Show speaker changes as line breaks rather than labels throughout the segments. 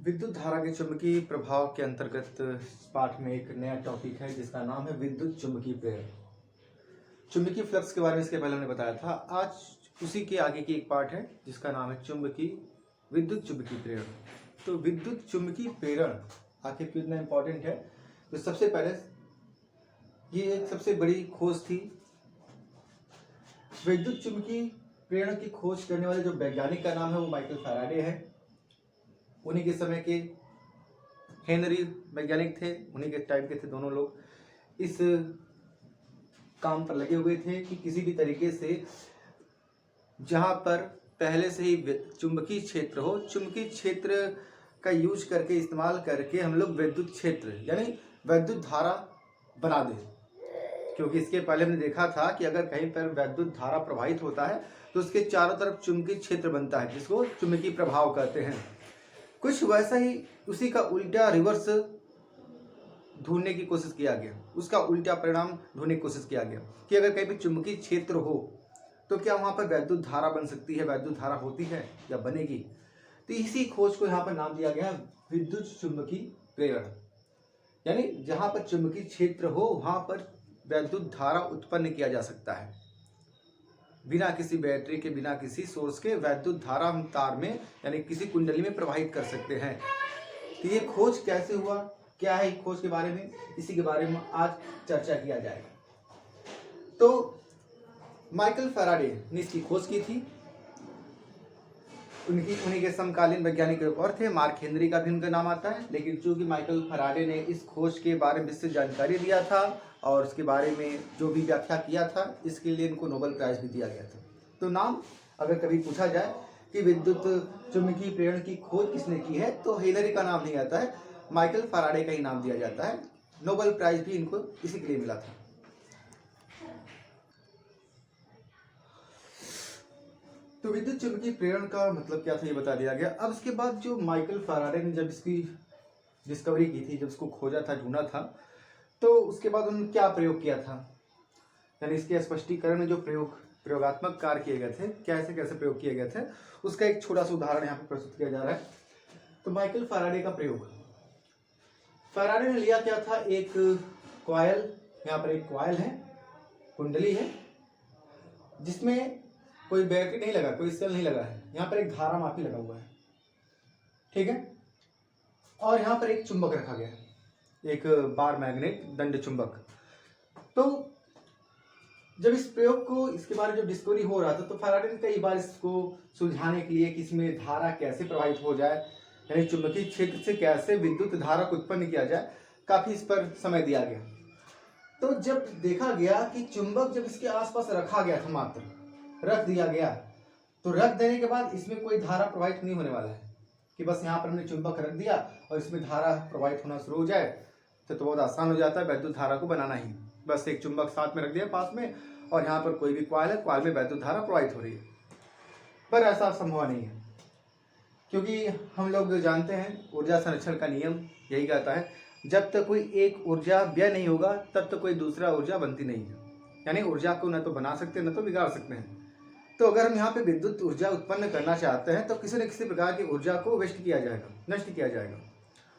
विद्युत धारा के चुंबकीय प्रभाव के अंतर्गत इस पाठ में एक नया टॉपिक है जिसका नाम है विद्युत चुंबकीय प्रेरण। चुंबकीय फ्लक्स के बारे में इसके पहले हमने बताया था। आज उसी के आगे की एक पाठ है जिसका नाम है विद्युत चुंबकीय प्रेरण। तो विद्युत चुंबकीय प्रेरण आखिर क्यों इतना इम्पोर्टेंट है? तो सबसे पहले ये एक सबसे बड़ी खोज थी। विद्युत चुंबकीय प्रेरण की खोज करने वाले जो वैज्ञानिक का नाम है वो माइकल फैराडे है। उन्हीं के समय के हेनरी वैज्ञानिक थे, उन्हीं के टाइप के थे। दोनों लोग इस काम पर लगे हुए थे कि किसी भी तरीके से जहां पर पहले से ही चुंबकीय क्षेत्र हो, चुंबकीय क्षेत्र का यूज करके इस्तेमाल करके हम लोग विद्युत क्षेत्र यानी विद्युत धारा बना दें। क्योंकि इसके पहले हमने देखा था कि अगर कहीं पर विद्युत धारा प्रवाहित होता है तो उसके चारों तरफ चुंबकीय क्षेत्र बनता है जिसको चुंबकीय प्रभाव कहते हैं। कुछ वैसा ही उसी का उल्टा रिवर्स ढूंढने की कोशिश किया गया, उसका उल्टा परिणाम ढूंढने की कोशिश किया गया कि अगर कहीं भी चुंबकीय क्षेत्र हो तो क्या वहां पर विद्युत धारा बन सकती है, विद्युत धारा होती है या बनेगी। तो इसी खोज को यहाँ पर नाम दिया गया विद्युत चुंबकीय प्रेरण। यानी जहां पर चुंबकीय क्षेत्र हो वहां पर विद्युत धारा उत्पन्न किया जा सकता है बिना किसी बैटरी के, बिना किसी सोर्स के। विद्युत धारा हम तार में यानी किसी कुंडली में प्रवाहित कर सकते हैं। तो ये खोज कैसे हुआ, क्या है खोज के बारे में, इसी के बारे में आज चर्चा किया जाएगा। तो माइकल फैराडे ने इसकी खोज की थी। उन्हीं के समकालीन वैज्ञानिक और थे, मार्क हेनरी का भी उनका नाम आता है। लेकिन चूंकि माइकल फैराडे ने इस खोज के बारे में विस्तृत जानकारी दिया था और उसके बारे में जो भी व्याख्या किया था, इसके लिए इनको नोबेल प्राइज भी दिया गया था। तो नाम अगर कभी पूछा जाए कि विद्युत चुंबकीय प्रेरण की खोज किसने की है तो हेनरी का नाम नहीं आता है, माइकल फैराडे का ही नाम दिया जाता है। नोबेल प्राइज भी इनको इसी के लिए मिला था। तो विद्युत चुंबकीय प्रेरण का मतलब क्या था ये बता दिया गया। अब इसके बाद जो माइकल फैराडे ने जब इसकी डिस्कवरी की थी, जब इसको खोजा था, ढूंढा था, तो उसके बाद उन्होंने क्या प्रयोग किया था, यानी इसके स्पष्टीकरण में जो प्रयोगात्मक कार्य किए गए थे, कैसे कैसे प्रयोग किए गए थे, उसका एक छोटा सा उदाहरण यहाँ पर प्रस्तुत किया जा रहा है। तो माइकल फैराडे का प्रयोग, फैराडे ने लिया क्या था, एक कॉइल, यहाँ पर एक कॉइल है, कुंडली है जिसमें कोई बैटरी नहीं लगा, कोई सेल नहीं लगा है। यहाँ पर एक धारा मापी लगा हुआ है, ठीक है। और यहाँ पर एक चुंबक रखा गया है, एक बार मैग्नेट, दंड चुंबक। तो जब इस प्रयोग को, इसके बारे में जब डिस्कवरी हो रहा था तो फैराडे ने कई बार इसको सुलझाने के लिए कि इसमें धारा कैसे प्रवाहित हो जाए, यानी चुंबकीय क्षेत्र से कैसे विद्युत धारा को उत्पन्न किया जाए, काफी इस पर समय दिया गया। तो जब देखा गया कि चुंबक जब इसके आसपास रखा गया था, मात्र रख दिया गया, तो रख देने के बाद इसमें कोई धारा प्रवाहित नहीं होने वाला है कि बस यहाँ पर हमने चुंबक रख दिया और इसमें धारा प्रवाहित होना शुरू हो जाए तो बहुत आसान हो जाता है विद्युत धारा को बनाना ही। बस एक चुंबक साथ में रख दिया पास में और यहाँ पर कोई भी कॉइल है, कॉइल में विद्युत धारा प्रवाहित हो रही है। पर ऐसा संभव नहीं है, क्योंकि हम लोग जानते हैं ऊर्जा संरक्षण का नियम यही कहता है जब तक कोई एक ऊर्जा व्यय नहीं होगा तब तक कोई दूसरा ऊर्जा बनती नहीं है। यानी ऊर्जा को न तो बना सकते न तो बिगाड़ सकते हैं। तो अगर हम यहाँ पे विद्युत ऊर्जा उत्पन्न करना चाहते हैं तो किसी न किसी प्रकार की ऊर्जा को वेस्ट किया जाएगा, नष्ट किया जाएगा,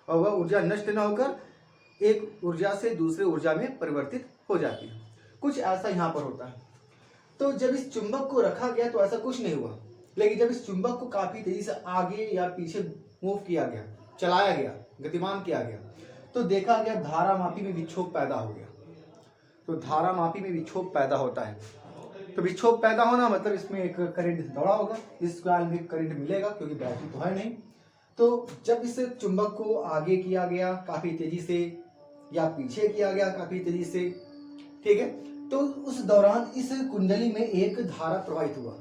और वह ऊर्जा नष्ट न होकर एक ऊर्जा से दूसरे ऊर्जा में परिवर्तित हो जाती है। कुछ ऐसा यहाँ पर होता है। तो जब इस चुंबक को रखा गया तो ऐसा कुछ नहीं हुआ, लेकिन जब इस चुंबक को काफी तेजी से आगे या पीछे मूव किया गया, चलाया गया, गतिमान किया गया, तो देखा गया धारा मापी में विक्षोभ पैदा हो गया। तो धारा मापी में विक्षोभ पैदा होता है, तो विक्षोभ पैदा होना मतलब इसमें एक करंट दौड़ा होगा, इस कॉइल में करंट मिलेगा क्योंकि बैटरी तो है नहीं। तो जब इस चुंबक को आगे किया गया काफी तेजी से या पीछे किया गया काफी तेजी से, ठीक है, तो उस दौरान इस कुंडली में एक धारा प्रवाहित हुआ।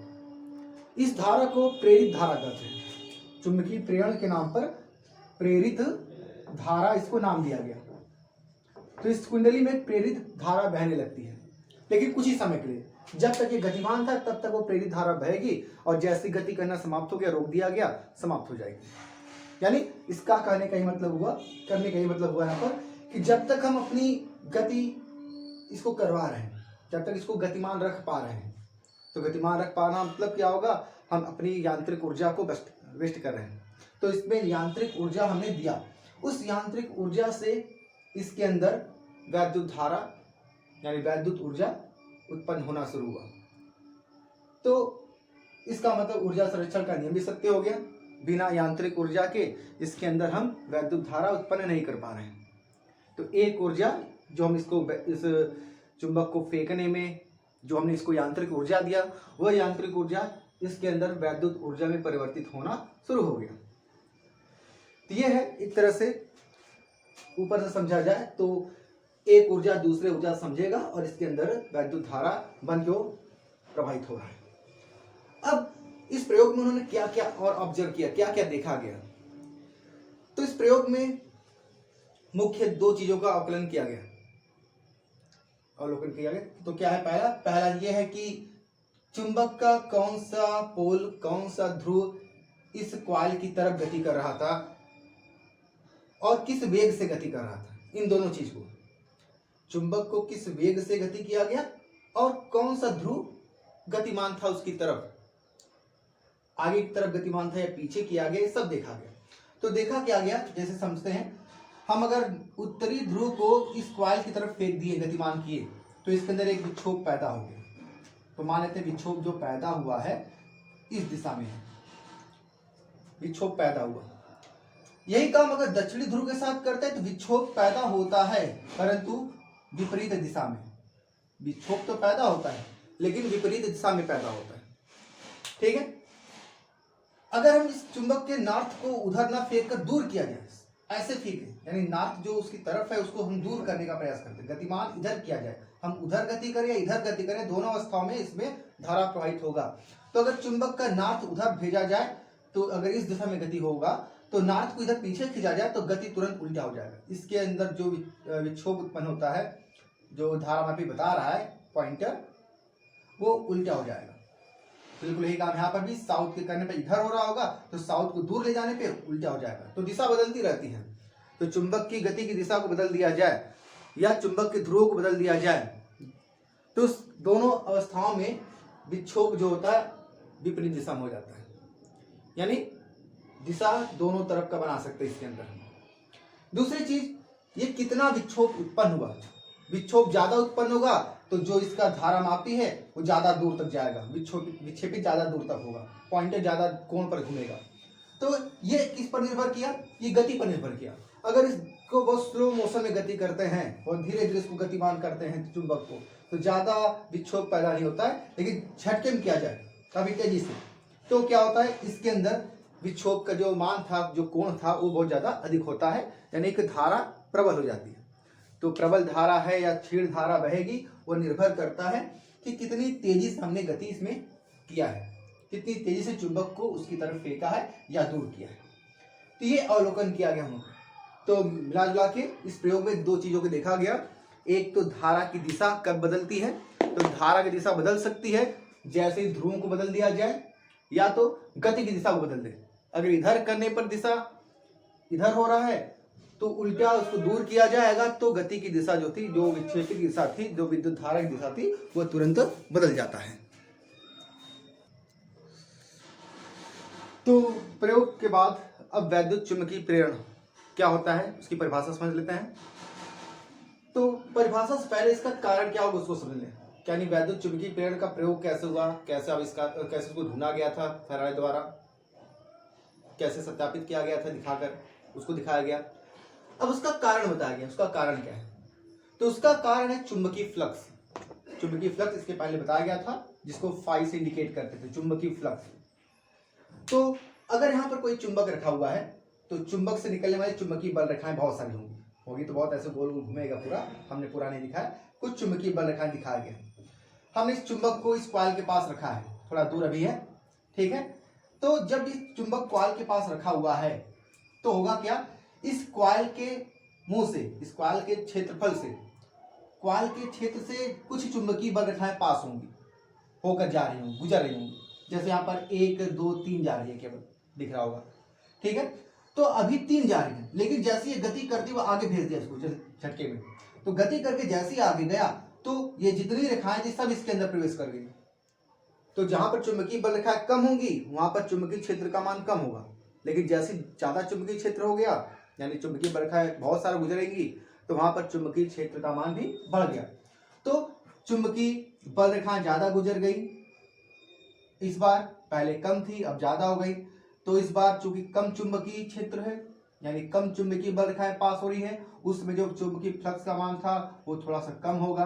इस धारा को प्रेरित धारा कहते हैं। चुंबकीय प्रेरण के नाम पर प्रेरित धारा इसको नाम दिया गया। तो इस कुंडली में प्रेरित धारा बहने लगती है, लेकिन कुछ ही समय के लिए। जब तक ये गतिमान था तब तक वो प्रेरित धारा बहेगी और जैसे गति करना समाप्त हो गया, रोक दिया गया, समाप्त हो जाएगी। यानी इसका कहने का ही मतलब हुआ, करने का ही मतलब हुआ यहाँ पर कि जब तक हम अपनी गति इसको करवा रहे हैं, जब तक इसको गतिमान रख पा रहे हैं, तो गतिमान रख पाना मतलब क्या होगा, हम अपनी यांत्रिक ऊर्जा को वेस्ट कर रहे हैं। तो इसमें यांत्रिक ऊर्जा हमने दिया, उस यांत्रिक ऊर्जा से इसके अंदर वैद्युत धारा यानी वैद्युत ऊर्जा उत्पन्न होना शुरू हुआ। तो इसका मतलब ऊर्जा संरक्षण का नियम भी सत्य हो गया। बिना यांत्रिक ऊर्जा के इसके अंदर हम वैद्युत धारा उत्पन्न नहीं कर पा रहे हैं। तो एक ऊर्जा जो हम इसको इस चुंबक को फेंकने में जो हमने इसको यांत्रिक ऊर्जा दिया, वह यांत्रिक ऊर्जा इसके अंदर वैद्युत ऊर्जा में परिवर्तित होना शुरू हो गया। तो यह है एक तरह से ऊपर से समझा जाए तो एक ऊर्जा दूसरे ऊर्जा समझेगा और इसके अंदर वैद्युत धारा बन के प्रवाहित हो रहा है। अब इस प्रयोग में उन्होंने क्या क्या और ऑब्जर्व किया, क्या क्या देखा गया। तो इस प्रयोग में मुख्य दो चीजों का अवलोकन किया गया। तो क्या है, पहला यह है कि चुंबक का कौन सा पोल, कौन सा ध्रुव इस कॉइल की तरफ गति कर रहा था और किस वेग से गति कर रहा था। इन दोनों चीज को, चुंबक को किस वेग से गति किया गया और कौन सा ध्रुव गतिमान था उसकी तरफ, आगे की तरफ गतिमान था या पीछे किया गया, सब देखा गया। तो देखा क्या गया, जैसे समझते हैं हम अगर उत्तरी ध्रुव को इस कॉइल की तरफ फेंक दिए, गतिमान किए, तो इसके अंदर एक विक्षोभ पैदा हो गया। तो मान लेते हैं विक्षोभ जो पैदा हुआ है इस दिशा में है, विक्षोभ पैदा हुआ। यही काम अगर दक्षिणी ध्रुव के साथ करते हैं तो विक्षोभ पैदा होता है परंतु विपरीत दिशा में। विक्षोभ तो पैदा होता है लेकिन विपरीत दिशा में पैदा होता है। ठीक है, अगर हम इस चुंबक के नॉर्थ को उधर ना फेंक कर दूर किया जाए, ऐसे ठीक है, यानी नॉर्थ जो उसकी तरफ है उसको हम दूर करने का प्रयास करते हैं, गतिमान इधर किया जाए, हम उधर गति करें या इधर गति करें, दोनों अवस्थाओं में इसमें धारा प्रवाहित होगा। तो अगर चुंबक का नॉर्थ उधर भेजा जाए तो अगर इस दिशा में गति होगा तो नॉर्थ को इधर पीछे खींचा जाए तो गति तुरंत उल्टा हो जाएगा। इसके अंदर जो विक्षोभ उत्पन्न होता है, जो धारामापी बता रहा है पॉइंटर, वो उल्टा हो जाएगा। बिल्कुल यही काम यहाँ पर भी, साउथ के करने पे इधर हो रहा होगा तो साउथ को दूर ले जाने पे उल्टा हो जाएगा। तो दिशा बदलती रहती है। तो चुंबक की गति की दिशा को बदल दिया जाए या चुंबक के ध्रुव को बदल दिया जाए तो दोनों अवस्थाओं में विक्षोभ जो होता है विपरीत दिशा में हो जाता है, यानी दिशा दोनों तरफ का बना सकते हैं इसके अंदर। दूसरी चीज, ये कितना विक्षोभ उत्पन्न हुआ। विक्षोभ ज्यादा उत्पन्न होगा तो जो इसका धारामापी है वो ज्यादा दूर तक जाएगा, विक्षेपित ज्यादा दूर तक होगा, पॉइंटर ज्यादा कोण पर घूमेगा। तो ये किस पर निर्भर किया, ये गति पर निर्भर किया। अगर इसको बहुत स्लो मोशन में गति करते हैं और धीरे धीरे इसको गतिमान करते हैं चुंबक को, तो ज्यादा विक्षोभ पैदा नहीं होता है। लेकिन झटके में किया जाए काफी तेजी से तो क्या होता है, इसके अंदर विक्षोभ का जो मान था, जो कोण था, वो बहुत ज्यादा अधिक होता है, यानी कि धारा प्रबल हो जाती है। तो प्रबल धारा है या क्षीण धारा बहेगी, वो निर्भर करता है कि कितनी तेजी से हमने गति इसमें किया है, कितनी तेजी से चुंबक को उसकी तरफ फेंका है या दूर किया है। तो ये अवलोकन किया गया हम। तो मिला जुला के इस प्रयोग में दो चीजों को देखा गया। एक तो धारा की दिशा कब बदलती है, तो धारा की दिशा बदल सकती है जैसे ही ध्रुवों को बदल दिया जाए या तो गति की दिशा को बदल दे। अगर इधर करने पर दिशा इधर हो रहा है तो उल्टा उसको दूर किया जाएगा तो गति की दिशा जो थी, जो विक्षेपित दिशा थी, जो विद्युत धारा की दिशा थी, वो तुरंत बदल जाता है। तो प्रयोग के बाद अब वैद्युत चुंबकीय प्रेरण क्या होता है उसकी परिभाषा समझ लेते हैं। तो परिभाषा से पहले इसका कारण क्या होगा उसको समझ लें। यानी वैद्युत चुंबकीय प्रेरण का प्रयोग कैसे हुआ, कैसे आविष्कार, कैसे उसको ढूंढा गया था फैराडे द्वारा, कैसे सत्यापित किया गया था दिखाकर उसको दिखाया गया। अब उसका कारण बताया गया। उसका कारण क्या है, तो उसका कारण है चुंबकीय फ्लक्स। चुंबकीय फ्लक्स इसके पहले बताया गया था, जिसको फाई से इंडिकेट करते थे, चुंबकीय फ्लक्स। तो अगर यहाँ पर कोई चुंबक रखा हुआ है तो चुंबक से निकलने वाली चुंबकीय बल रेखाएं बहुत सारी होगी तो बहुत ऐसे गोल गोल घूमेगा पूरा, हमने पूरा नहीं दिखाया, कुछ चुंबकीय बल रेखाएं दिखाया गया। हमने इस चुंबक को इस कॉइल के पास रखा है, थोड़ा दूर अभी है, ठीक है। तो जब इस चुंबक कॉइल के पास रखा हुआ है तो होगा क्या, इस कॉइल के मुंह से, इस कॉइल के क्षेत्रफल से, कॉइल के क्षेत्र से कुछ चुंबकीय बल रेखाएं पास होंगी, होकर जा रही होंगी, गुजर रही होंगी। जैसे यहाँ पर 1 2 3 जा रही है, केवल दिख रहा होगा, ठीक है। तो अभी 3 जा रही है, लेकिन जैसे ये गति करती वो आगे भेज दिया इसको झटके में, तो गति करके जैसे ही आगे गया तो ये जितनी रेखाएं थी सब इसके अंदर प्रवेश कर गई। तो जहां पर चुंबकीय बल रेखाएं कम होंगी वहां पर चुंबकीय क्षेत्र का मान कम होगा, लेकिन जैसे ज़्यादा चुंबकीय क्षेत्र हो गया, यानी चुंबकीय बरखाएं बहुत सारा गुजरेंगी, तो वहां पर चुंबकीय क्षेत्र का मान भी बढ़ गया। तो चुंबकीय बल रेखाएं ज़्यादा गुजर गई, इस बार पहले कम थी अब ज़्यादा हो गई। तो इस बार चूंकि कम चुंबकीय क्षेत्र है, यानी कम चुंबकीय बल रेखाएं पास हो रही है, उसमें जो चुंबकीय फ्लक्स का मान था वो थोड़ा सा कम होगा।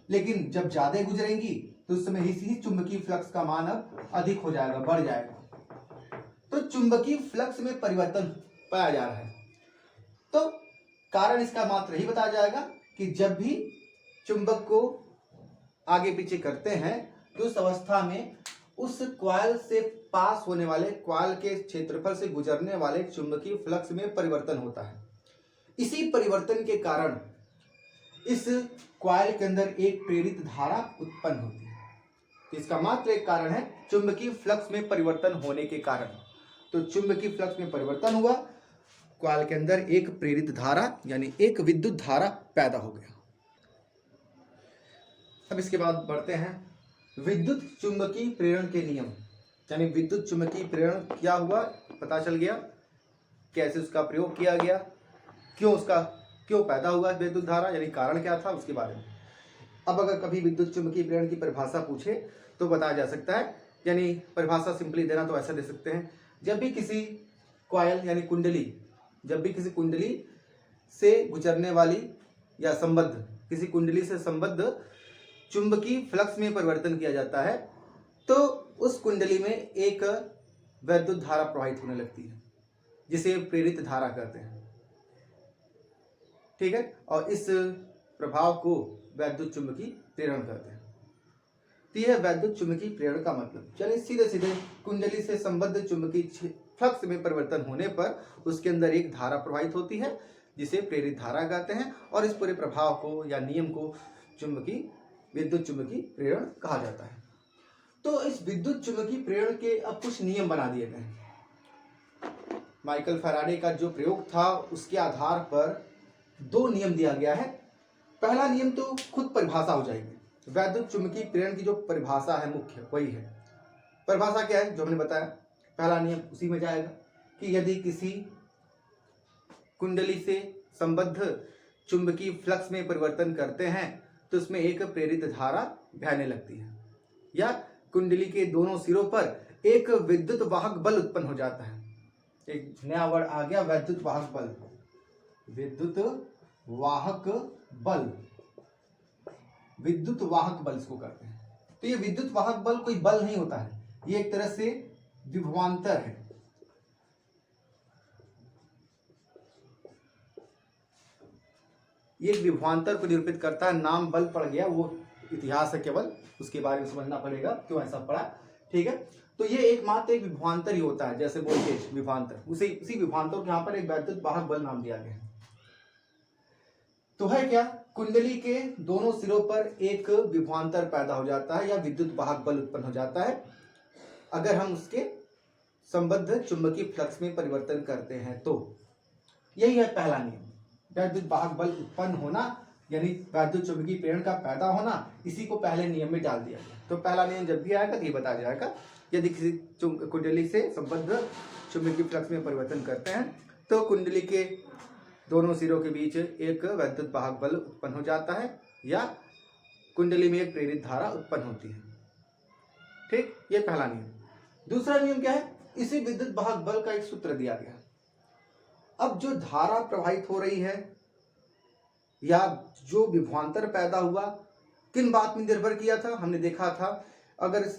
लेकिन जब ज्यादा गुजरेंगी तो उस समय इसी चुंबकीय फ्लक्स का मान अब अधिक हो जाएगा, बढ़ जाएगा। तो चुंबकीय फ्लक्स में परिवर्तन पाया जा रहा है। तो कारण इसका मात्र यही बताया जाएगा कि जब भी चुंबक को आगे पीछे करते हैं तो उस अवस्था में उस कॉइल से पास होने वाले, कॉइल के क्षेत्रफल से गुजरने वाले चुंबकीय फ्लक्स में परिवर्तन होता है। इसी परिवर्तन के कारण इस कॉइल के अंदर एक प्रेरित धारा उत्पन्न होती है। तो इसका मात्र एक कारण है चुंबकीय फ्लक्स में परिवर्तन होने के कारण। तो चुंबकीय फ्लक्स में परिवर्तन हुआ, कॉइल के अंदर एक प्रेरित धारा यानी एक विद्युत धारा पैदा हो गया। अब इसके बाद बढ़ते हैं विद्युत चुंबकीय प्रेरण के नियम, यानी विद्युत चुंबकीय प्रेरण क्या हुआ पता चल गया, कैसे उसका प्रयोग किया गया, क्यों पैदा हुआ विद्युत धारा, यानी कारण क्या था उसके बारे में। अब अगर कभी विद्युत चुंबकीय प्रेरण की परिभाषा पूछे तो बताया जा सकता है, यानी परिभाषा सिंपली देना तो ऐसा दे सकते हैं, जब भी किसी कॉइल यानी कुंडली, जब भी किसी कुंडली से गुजरने वाली या संबद्ध, किसी कुंडली से संबद्ध चुंबकीय फ्लक्स में परिवर्तन किया जाता है तो उस कुंडली में एक वैद्युत धारा प्रवाहित होने लगती है जिसे प्रेरित धारा कहते हैं। ठीक है, और इस प्रभाव को वैद्युत चुंबकीय प्रेरण कहते हैं। तो यह वैद्युत चुंबकीय प्रेरण का मतलब, चलिए सीधे सीधे कुंडली से संबद्ध चुंबकीय फ्लक्स में परिवर्तन होने पर उसके अंदर एक धारा प्रवाहित होती है जिसे प्रेरित धारा कहते हैं, और इस पूरे प्रभाव को या नियम को विद्युत चुंबकीय प्रेरण कहा जाता है। तो इस विद्युत चुंबकीय प्रेरण के अब कुछ नियम बना दिए गए हैं। माइकल फैराडे का जो प्रयोग था उसके आधार पर 2 नियम दिया गया है। पहला नियम तो खुद परिभाषा हो जाएगी, वैद्युत चुंबकीय प्रेरण की जो परिभाषा है मुख्य वही है। परिभाषा क्या है जो हमने बताया, पहला नियम उसी में जाएगा कि यदि किसी कुंडली से संबद्ध चुंबकीय फ्लक्स में परिवर्तन करते हैं तो उसमें एक प्रेरित धारा बहने लगती है, या कुंडली के दोनों सिरों पर एक विद्युत वाहक बल उत्पन्न हो जाता है। एक नया वर्ड आ गया, वैद्युत वाहक बल। विद्युत वाहक बल, विद्युत वाहक बल इसको कहते हैं। तो ये विद्युत वाहक बल कोई बल नहीं होता है, ये एक तरह से विभवांतर है। ये विभवांतर को निरूपित करता है। नाम बल पड़ गया, वो इतिहास है केवल, उसके बारे में समझना पड़ेगा क्यों ऐसा पड़ा। ठीक है, तो ये एकमात्र एक विभवांतर ही होता है, जैसे वोल्टेज विभवांतर, उसी विभवांतर को यहाँ पर एक वैद्युत वाहक बल नाम दिया गया है। तो है क्या, कुंडली के दोनों सिरों पर एक विभवांतर पैदा हो जाता है या विद्युत वाहक बल उत्पन्न हो जाता है अगर हम उसके संबद्ध चुंबकीय फ्लक्स में परिवर्तन करते हैं। तो यही है पहला नियम, वैद्युत वाहक बल उत्पन्न होना, यानी वैद्युत चुंबकीय प्रेरण का पैदा होना, इसी को पहले नियम में डाल दिया गया। तो पहला नियम जब भी आएगा तो ये बताया जाएगा, यदि किसी कुंडली से संबद्ध चुंबकीय फ्लक्स में परिवर्तन करते हैं तो कुंडली के दोनों सिरों के बीच एक वैद्युत वाहक बल उत्पन्न हो जाता है या कुंडली में एक प्रेरित धारा उत्पन्न होती है। ठीक, ये पहला नियम। दूसरा नियम क्या है, इसी विद्युत वाहक बल का एक सूत्र दिया गया। अब जो धारा प्रवाहित हो रही है या जो विभवांतर पैदा हुआ, किन बात में निर्भर किया था, हमने देखा था अगर इस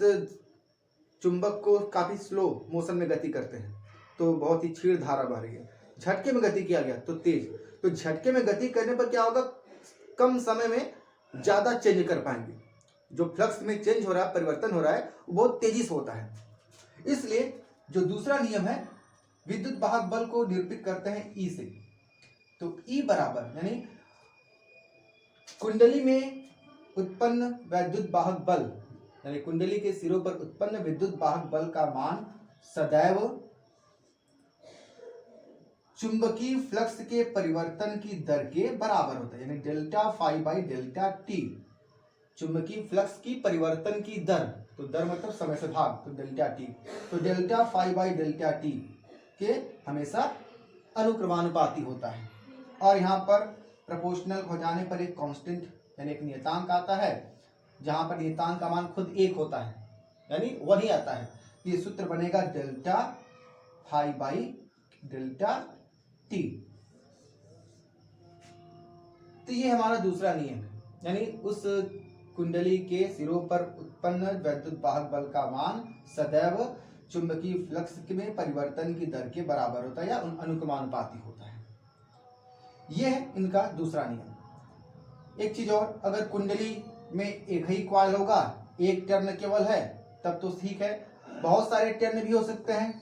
चुंबक को काफी स्लो मोशन में गति करते हैं तो बहुत ही क्षीण धारा बह रही है, झटके में गति किया गया तो तेज, तो झटके में गति करने पर क्या होगा, कम समय में ज्यादा चेंज कर पाएंगे। जो फ्लक्स में चेंज हो रहा है, परिवर्तन हो रहा है, वो बहुत तेजी से होता है। इसलिए जो दूसरा नियम है, विद्युत वाहक बल को निरूपित करते हैं ई से। तो ई बराबर, यानी कुंडली में उत्पन्न वैद्युत वाहक बल, यानी कुंडली के सिरों पर उत्पन्न विद्युत वाहक बल का मान सदैव चुंबकीय फ्लक्स के परिवर्तन की दर के बराबर होता है, यानी delta phi by delta T. चुंबकीय फ्लक्स की परिवर्तन की दर, तो दर मतलब समय से भाग, तो डेल्टा टी, तो delta phi by delta T के हमेशा अनुक्रमानुपाती होता है। और यहाँ पर प्रोपोर्शनल हो जाने पर एक कांस्टेंट यानी एक नियतांक आता है, जहाँ पर नियतांक का मान खुद एक होता है यानी वही आता है। ये सूत्र बनेगा delta phi by delta T. तो ये हमारा दूसरा नियम है, यानी उस कुंडली के सिरों पर उत्पन्न वैद्युत वाहक बल का मान सदैव चुंबकीय फ्लक्स में परिवर्तन की दर के बराबर होता है या अनुक्रमानुपाती होता है। यह है इनका दूसरा नियम। एक चीज और, अगर कुंडली में एक ही कॉइल होगा, एक टर्न केवल है, तब तो ठीक है। बहुत सारे टर्न भी हो सकते हैं,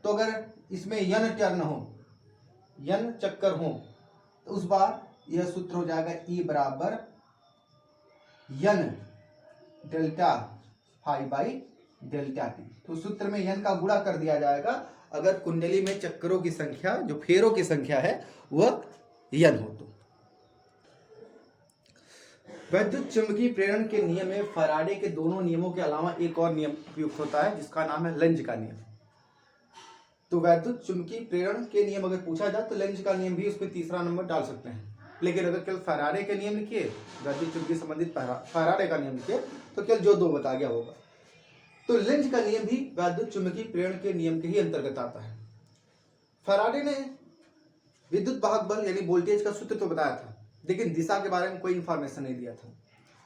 तो अगर इसमें n टर्न हो, n चक्कर हो, तो उस बार यह सूत्र हो जाएगा E बराबर n delta phi by delta T. तो सूत्र में n का गुणा कर दिया जाएगा अगर कुंडली में चक्करों की संख्या, जो फेरों की संख्या है, वह n हो। तो वैद्युत चुंबकीय प्रेरण के नियम में फैराडे के दोनों नियमों के अलावा एक और नियम उपयुक्त होता है, जिसका नाम है लेंज का नियम। तो वैद्युत चुंबकीय प्रेरण के नियम अगर पूछा जाए तो लेंज का नियम भी उसमें तीसरा नंबर डाल सकते हैं, लेकिन अगर केवल फैराडे के नियम लिखिए, वैद्युत चुंबकीय संबंधित फैराडे का नियम लिखिए, तो केवल जो दो बता गया होगा। तो लेंज का नियम भी वैद्युत चुंबकीय प्रेरण के नियम के ही अंतर्गत आता है। फैराडे ने विद्युत वाहक बल यानी वोल्टेज का सूत्र तो बताया था, लेकिन दिशा के बारे में कोई इंफॉर्मेशन नहीं दिया था।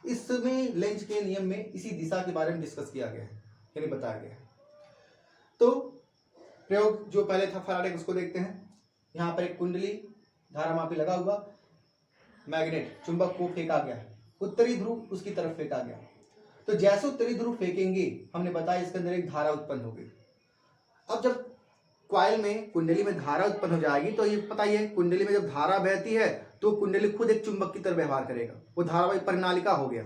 इसमें लेंज के नियम में इसी दिशा के बारे में डिस्कस किया गया है, यानी बताया गया है। तो प्रयोग जो पहले था फैराडे, उसको देखते हैं। यहाँ पर एक कुंडली धारामापी लगा हुआ, मैग्नेट चुंबक को फेंका गया, उत्तरी ध्रुव उसकी तरफ फेंका गया। तो जैसे उत्तरी ध्रुव फेंकेंगे, हमने बताया इसके अंदर एक धारा उत्पन्न होगी। अब जब कॉइल में कुंडली में धारा उत्पन्न हो जाएगी, तो ये पता ही है कुंडली में जब धारा बहती है तो कुंडली खुद एक चुंबक की तरह व्यवहार करेगा, वो धारावाही परिनालिका हो गया।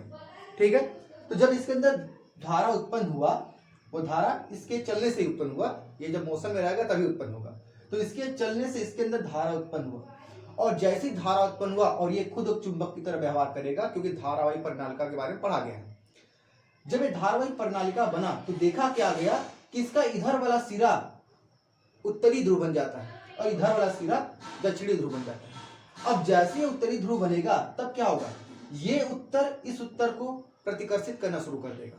ठीक है, तो जब इसके अंदर धारा उत्पन्न हुआ, वो धारा इसके चलने से उत्पन्न हुआ, ये जब मौसम में रहेगा तभी उत्पन्न होगा। तो इसके चलने से इसके अंदर धारा उत्पन्न हुआ, और जैसी धारा उत्पन्न हुआ और ये खुद एक चुंबक की तरह व्यवहार करेगा, क्योंकि धारावाही परिनालिका के बारे में पढ़ा गया है। जब ये धारावाही परिनालिका बना तो देखा क्या गया कि इसका इधर वाला सिरा उत्तरी ध्रुव बन जाता है और इधर वाला सिरा दक्षिणी ध्रुव बन जाता है। अब जैसे उत्तरी ध्रुव बनेगा तब क्या होगा, ये उत्तर इस उत्तर को प्रतिकर्षित करना शुरू कर देगा।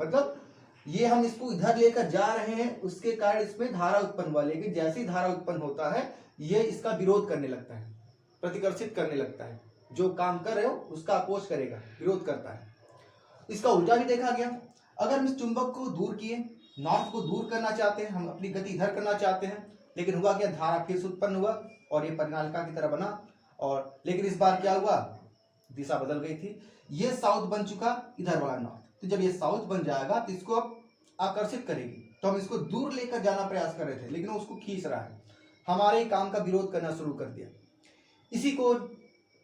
मतलब ये हम इसको इधर लेकर जा रहे हैं, उसके कारण इसमें धारा उत्पन्न हुआ, लेकिन जैसे ही धारा उत्पन्न होता है ये इसका विरोध करने लगता है, प्रतिकर्षित करने लगता है। जो काम कर रहे हो उसका अपोज करेगा, विरोध करता है। इसका उल्टा भी देखा गया। अगर हम इस चुंबक को दूर किए, नॉर्थ को दूर करना चाहते हैं, हम अपनी गति इधर करना चाहते हैं, लेकिन हुआ क्या, धारा फिर से उत्पन्न हुआ और ये परिनालिका की तरह बना, और लेकिन इस बार क्या हुआ, दिशा बदल गई थी। ये साउथ बन चुका, इधर वाला नॉर्थ। तो जब ये साउथ बन जाएगा तो इसको अब आकर्षित करेगी। तो हम इसको दूर लेकर जाना प्रयास कर रहे थे, लेकिन वो उसको खींच रहा है, हमारे काम का विरोध करना शुरू कर दिया। इसी को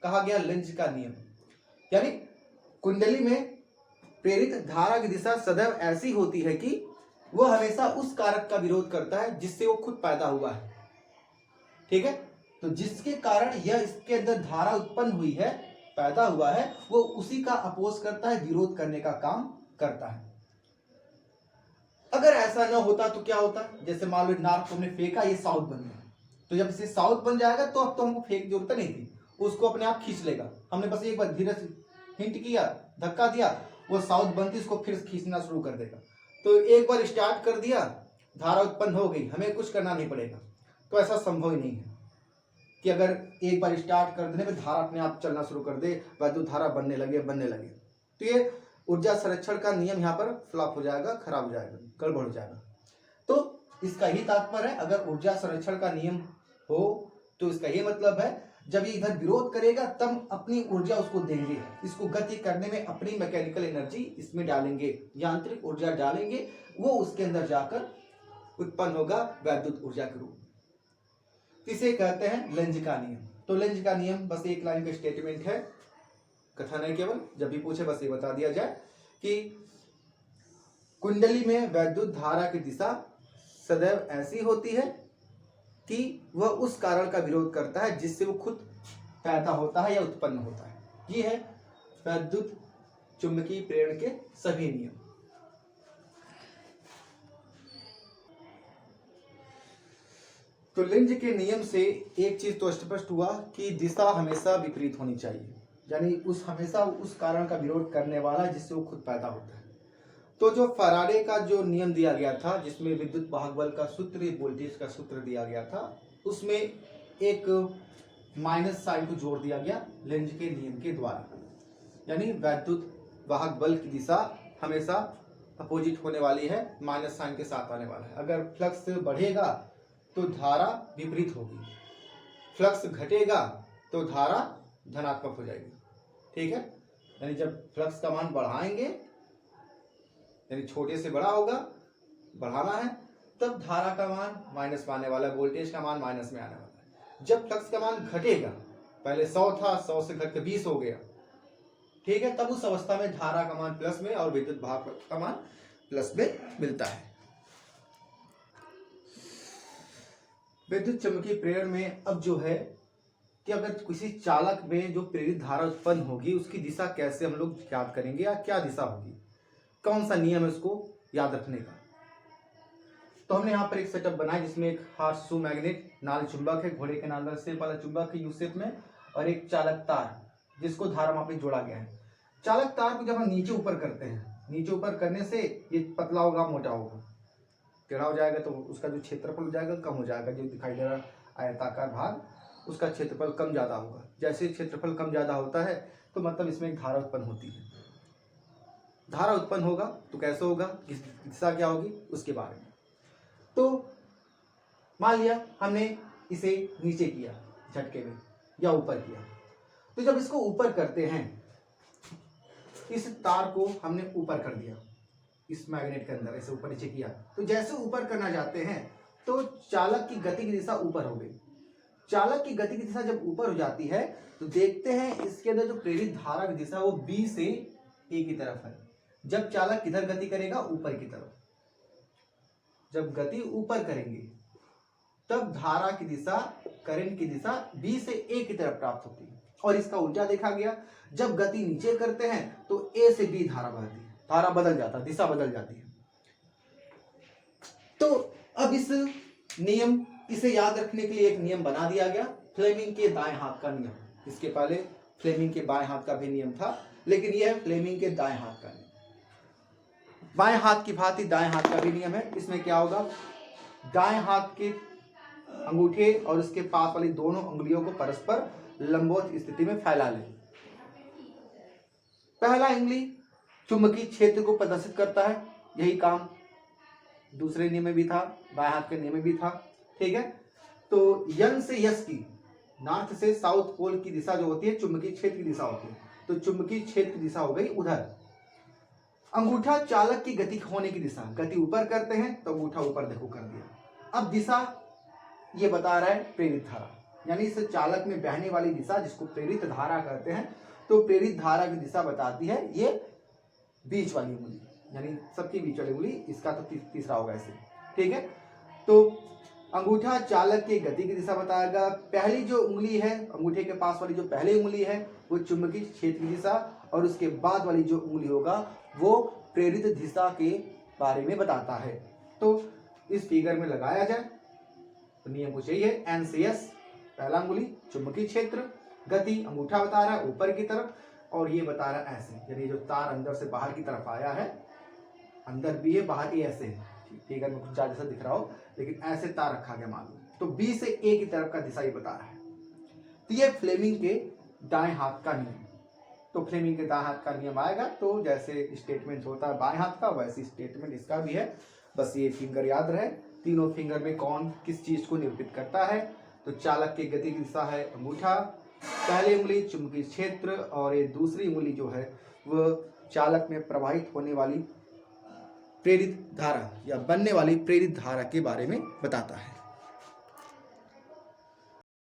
कहा गया लेंज का नियम। यानी कुंडली में प्रेरित धारा की दिशा सदैव ऐसी होती है कि वह हमेशा उस कारक का विरोध करता है जिससे वो खुद पैदा हुआ है। ठीक है, तो जिसके कारण यह इसके अंदर धारा उत्पन्न हुई है, पैदा हुआ है, वो उसी का अपोज करता है, विरोध करने का काम करता है। अगर ऐसा न होता तो क्या होता, जैसे मान लो नॉर्थ को हमने फेंका, ये साउथ बन गया, तो जब इसे साउथ बन जाएगा तो अब तो हमको फेंक की जरूरत नहीं थी, उसको अपने आप खींच लेगा। हमने बस एक बार धीरे से हिंट किया, धक्का दिया, वो साउथ बनती उसको फिर खींचना शुरू कर देगा। तो एक बार स्टार्ट कर दिया, धारा उत्पन्न हो गई, हमें कुछ करना नहीं पड़ेगा। तो ऐसा संभव ही नहीं है कि अगर एक बार स्टार्ट कर देने पे धारा अपने आप चलना शुरू कर दे, वैद्युत धारा बनने लगे। तो ये ऊर्जा संरक्षण का नियम यहाँ पर फ्लॉप हो जाएगा, खराब हो जाएगा, गड़बड़ हो जाएगा। तो इसका ही तात्पर्य है, अगर ऊर्जा संरक्षण का नियम हो तो इसका ये मतलब है, जब ये इधर विरोध करेगा तब अपनी ऊर्जा उसको देंगे, इसको गति करने में अपनी मैकेनिकल एनर्जी इसमें डालेंगे, यांत्रिक ऊर्जा डालेंगे, वो उसके अंदर जाकर उत्पन्न होगा वैद्युत ऊर्जा के रूप। इसे कहते हैं लेंज का नियम। तो लेंज का नियम बस एक लाइन का स्टेटमेंट है, कथन है केवल। जब भी पूछे बस ये बता दिया जाए कि कुंडली में वैद्युत धारा की दिशा सदैव ऐसी होती है कि वह उस कारण का विरोध करता है जिससे वो खुद पैदा होता है या उत्पन्न होता है। ये है वैद्युत चुंबकीय प्रेरण के सभी नियम। तो लेंज के नियम से एक चीज तो स्पष्ट हुआ कि दिशा हमेशा विपरीत होनी चाहिए, यानी हमेशा उस कारण का विरोध करने वाला जिससे वो खुद पैदा होता है। तो जो फैराडे का जो नियम दिया गया था, जिसमें विद्युत वाहक बल का सूत्र, वोल्टेज का सूत्र दिया गया था, उसमें एक माइनस साइन को जोड़ दिया गया लेंज के नियम के द्वारा, यानी वैद्युत वाहक बल की दिशा हमेशा अपोजिट होने वाली है, माइनस साइन के साथ आने वाला है। अगर फ्लक्स बढ़ेगा तो धारा विपरीत होगी, फ्लक्स घटेगा तो धारा धनात्मक हो जाएगी। ठीक है, यानी जब फ्लक्स का मान बढ़ाएंगे, यानी छोटे से बड़ा होगा, बढ़ाना है, तब धारा का मान माइनस में आने वाला है, वोल्टेज का मान माइनस में आने वाला है। जब फ्लक्स का मान घटेगा, पहले 100 था, 100 से घट के 20 हो गया, ठीक है, तब उस अवस्था में धारा का मान प्लस में और विद्युत वाहक का मान प्लस में मिलता है। विद्युत चुम्बकीय प्रेरण में अब जो है कि अगर किसी चालक में जो प्रेरित धारा उत्पन्न होगी, उसकी दिशा कैसे हम लोग ज्ञात करेंगे, या क्या दिशा होगी, कौन सा नियम है उसको याद रखने का। तो हमने यहाँ पर एक सेटअप बनाया जिसमें एक हार्सशू मैग्नेट नाल चुंबक है, घोड़े के नाल शेप वाला चुंबक है यू शेप में, और एक चालक तार जिसको धारा मापी जोड़ा गया है। चालक तार को जब हम नीचे ऊपर करते हैं, नीचे ऊपर करने से ये पतला होगा, मोटा होगा, टेढ़ा हो जाएगा, तो उसका जो क्षेत्रफल हो जाएगा कम हो जाएगा। जो दिखाई दे रहा आयताकार भाग, उसका क्षेत्रफल कम ज्यादा होगा। जैसे क्षेत्रफल कम ज्यादा होता है तो मतलब इसमें एक धारा उत्पन्न होती है। धारा उत्पन्न होगा तो कैसे होगा, किस दिशा क्या होगी, उसके बारे में। तो मान लिया हमने इसे नीचे किया झटके में, या ऊपर किया, तो जब इसको ऊपर करते हैं, इस तार को हमने ऊपर कर दिया इस मैग्नेट के अंदर, ऐसे ऊपर नीचे किया, तो जैसे ऊपर करना चाहते हैं तो चालक की गति की दिशा ऊपर हो गई। चालक की गति की दिशा जब ऊपर हो जाती है तो देखते हैं इसके अंदर जो प्रेरित धारा की दिशा वो बी से ए की तरफ है। जब चालक किधर गति करेगा, ऊपर की तरफ। जब गति ऊपर करेंगे तब धारा की दिशा, करंट की दिशा बी से ए की तरफ प्राप्त होती है। और इसका उल्टा देखा गया, जब गति नीचे करते हैं तो ए से बी धारा बहती है, धारा बदल जाता है, दिशा बदल जाती है। तो अब इस नियम, इसे याद रखने के लिए एक नियम बना दिया गया, फ्लेमिंग के दाएं हाथ का नियम। इसके पहले फ्लेमिंग के बाएं हाथ का भी नियम था, लेकिन यह है फ्लेमिंग के दाएं हाथ का नियम। बाएं हाथ की भांति दाएं हाथ का भी नियम है। इसमें क्या होगा, दाएं हाथ के अंगूठे और उसके पास वाली दोनों उंगलियों को परस्पर लंबवत स्थिति में फैला लें। पहला उंगली चुंबकीय क्षेत्र को प्रदर्शित करता है, यही काम दूसरे नियम में भी था, बाएं हाथ के नियम में भी था। ठीक है, तो यन से यस की, नॉर्थ से साउथ पोल की दिशा जो होती है चुंबकीय क्षेत्र की दिशा होती है, तो चुंबकीय क्षेत्र की दिशा हो गई उधर। अंगूठा चालक की गति होने की दिशा, गति ऊपर करते हैं तो अंगूठा ऊपर देखो कर दिया। अब दिशा ये बता रहा है प्रेरित धारा, यानी इस चालक में बहने वाली दिशा जिसको प्रेरित धारा कहते हैं, तो प्रेरित धारा की दिशा बताती है ये बीच वाली उंगली, यानी सबकी बीच वाली उंगली, इसका तो तीसरा होगा ऐसे। ठीक है, तो अंगूठा चालक की गति की दिशा बताएगा। पहली जो उंगली है, अंगूठे के पास वाली जो पहली उंगली है वो चुंबकीय क्षेत्र की दिशा, और उसके बाद वाली जो उंगली होगा वो प्रेरित दिशा के बारे में बताता है। तो इस फिगर में लगाया जाए तो नियम कुछ यही है, एन से एस, पहला उंगली चुंबकीय क्षेत्र, गति अंगूठा बता रहा है ऊपर की तरफ, और ये बता रहा है ऐसे, यानी जो तार अंदर से बाहर की तरफ आया है, अंदर भी है बाहर ए ऐसे, फिगर में कुछ जैसा दिख रहा हो लेकिन ऐसे तार रखा गया मालूम, तो बी से ए की तरफ का दिशा ये बता रहा है। तो ये फ्लेमिंग के दाएं हाथ का नियम। तो फ्लेमिंग के दाएं हाथ का नियम आएगा तो जैसे स्टेटमेंट होता है बाएं हाथ का, वैसे स्टेटमेंट इसका भी है। बस ये फिंगर याद रहे, तीनों फिंगर में कौन किस चीज को निरूपित करता है। तो चालक की गति की दिशा है अंगूठा, पहली उंगली चुंबकीय क्षेत्र, और ये दूसरी उंगली जो है वह चालक में प्रवाहित होने वाली प्रेरित धारा या बनने वाली प्रेरित धारा के बारे में बताता है।